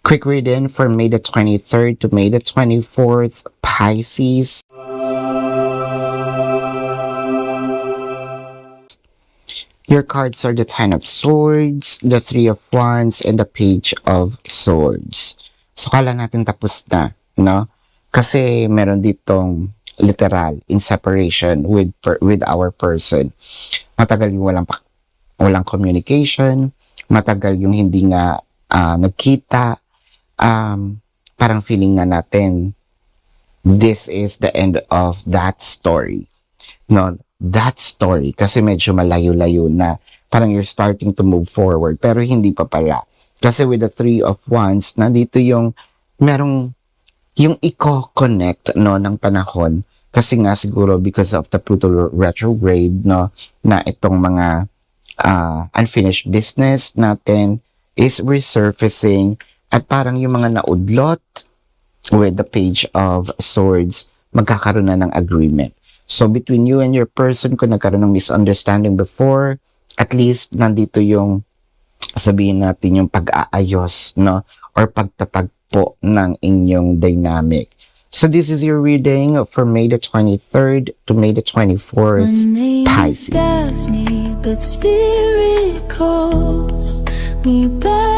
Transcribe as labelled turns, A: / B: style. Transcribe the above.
A: Quick reading for May the 23rd to May the 24th, Pisces. Your cards are the Ten of Swords, the Three of Wands, and the Page of Swords. So, kala natin tapos na, no? Kasi meron ditong literal in separation with our person. Matagal yung walang communication, matagal yung hindi nga nagkita, parang feeling na natin this is the end of that story. No, that story kasi medyo malayo-layo na, parang you're starting to move forward pero hindi pa pala. Kasi with the Three of Wands, nandito yung merong yung i-connect no ng panahon kasi nga siguro because of the Pluto retrograde no na itong mga unfinished business natin is resurfacing at parang yung mga naudlot with the Page of Swords magkakaroon na ng agreement. So, between you and your person, kung nagkaroon ng misunderstanding before, at least nandito yung, sabihin natin, yung pag-aayos, no? Or pagtatagpo ng inyong dynamic. So, this is your reading for May the 23rd to May the 24th, Pisces.
B: Daphne, but spirit calls me back.